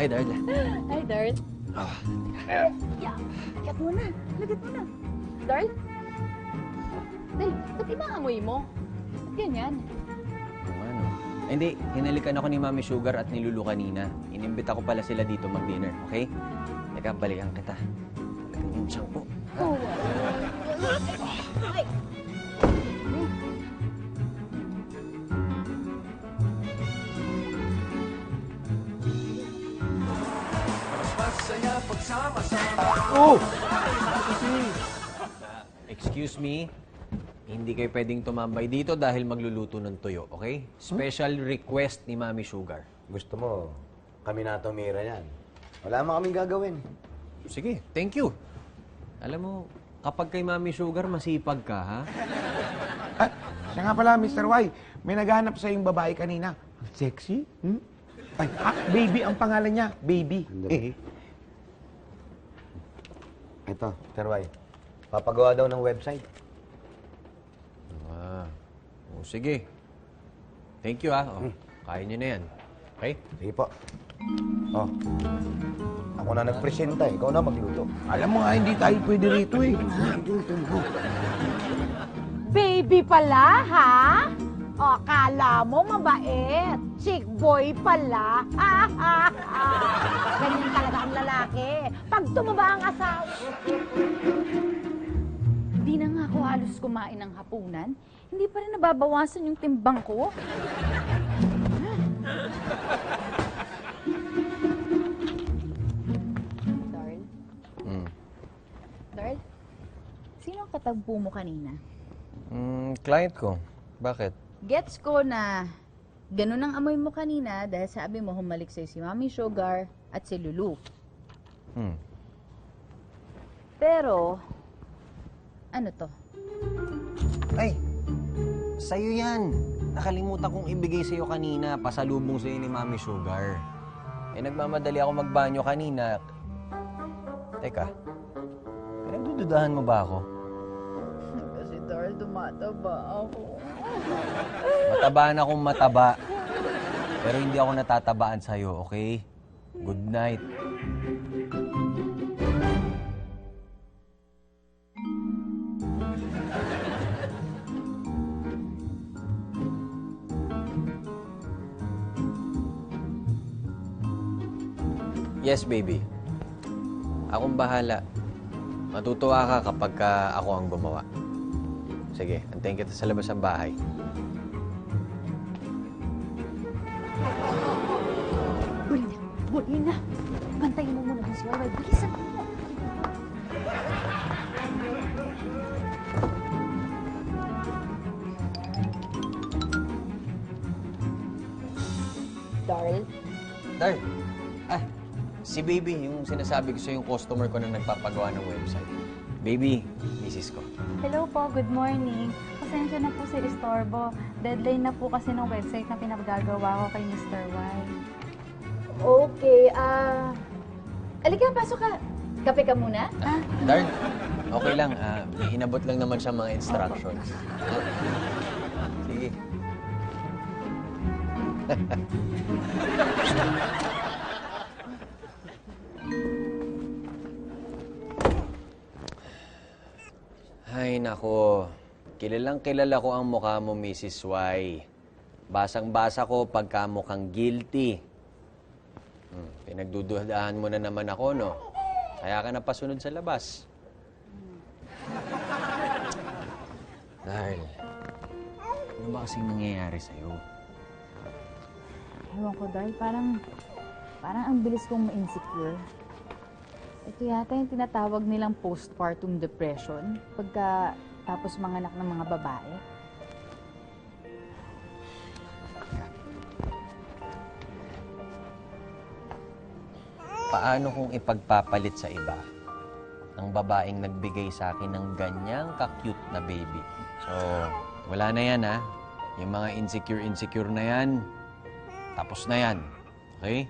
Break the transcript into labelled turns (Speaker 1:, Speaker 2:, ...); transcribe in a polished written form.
Speaker 1: Hi, Darl.
Speaker 2: Hi, Darl.
Speaker 1: Ah,
Speaker 2: Yeah, lagat mo na. Lagat mo na. Darl? Darl, ba't iba ang amoy mo? Ba't ganyan?
Speaker 1: ano? Hindi, hinalikan ako ni Mami Sugar at ni Lulu kanina. Inimbita ko pala sila dito mag-dinner, okay? Teka, balikan kita. Balikan yung shampoo.
Speaker 2: Oh. Ay.
Speaker 1: Oh! Excuse me, hindi kayo pwedeng tumambay dito dahil magluluto ng tuyo, okay? Special request ni Mami Sugar.
Speaker 3: Gusto mo, kami na tumira yan. Wala naman kaming gagawin.
Speaker 1: Sige, thank you. Alam mo, kapag kay Mami Sugar, masipag ka, ha?
Speaker 4: Ah, siya nga pala, Mr. Y. May naghahanap sa yung babae kanina. Ang sexy. Hmm? Ay, Baby ang pangalan niya. Baby.
Speaker 3: Ito, Sir Y. Papagawa daw ng website.
Speaker 1: Ah, sige. Thank you, ha? Oh, kaya niyo na yan. Okay?
Speaker 3: Sige po. Oh. Ako na nagpresenta eh. Ikaw na magluto.
Speaker 4: Alam mo nga, hindi tayo pwede rito eh.
Speaker 5: Baby pala, ha? O, akala mo mabait. Chick boy pala. Ha, ha, ha. Ganyan talaga ang lalaki. Pag tumaba ang asawa.
Speaker 2: Di na nga ako halos kumain ng hapunan. Hindi pa rin nababawasan yung timbang ko. Darl? Darl? Sino ang katagpo mo kanina?
Speaker 1: Client ko. Bakit?
Speaker 2: Gets ko na ganun ang amoy mo kanina dahil sabi mo humalik sa'yo si Mami Sugar at si Lulu. Pero, ano to?
Speaker 1: Ay, sa'yo yan. Nakalimutan kong ibigay sa'yo kanina. Pasalubong sa'yo ni Mami Sugar. Eh, nagmamadali ako magbanyo kanina. Teka, pinagdududahan mo ba ako?
Speaker 2: Kasi Darl, tumataba ako.
Speaker 1: Mataba na akong mataba. Pero hindi ako natatabaan sa'yo, okay? Good night. Yes, baby. Akong bahala. Matutuwa ka kapag ako ang gumawa. Sige, antayin kita sa labas ng bahay.
Speaker 2: Buli na. Bantayin mo muna ng si Wayway. Bilisan mo. Darl?
Speaker 1: Darl, si Baby, yung sinasabi ko sa yung customer ko na nagpapagawa ng website. Baby, misis ko.
Speaker 6: Hello po, good morning. Pasensya na po si Istorbo. Deadline na po kasi ng website na pinagagawa ko kay Mr. Y.
Speaker 2: Okay, alika, pasok ka. Kape ka muna?
Speaker 1: Darl, okay lang. May inabot lang naman siya mga instructions. Sige. Ay, nako. Kilalang kilala ko ang mukha mo, Mrs. Y. Basang-basa ko pagka mukhang guilty. Pinagdududahan mo na naman ako, no? Kaya ka napasunod sa labas. Dahil, ano ba kasing nangyayari sa'yo?
Speaker 6: Ewan ko, Darl, parang ang bilis kong ma-insecure. Ito yata yung tinatawag nilang postpartum depression pagka tapos manganak ng mga babae.
Speaker 1: Paano kung ipagpapalit sa iba ang babaeng nagbigay sa akin ng ganyang ka-cute na baby? So, wala na yan, ha? Yung mga insecure na yan, tapos na yan. Okay?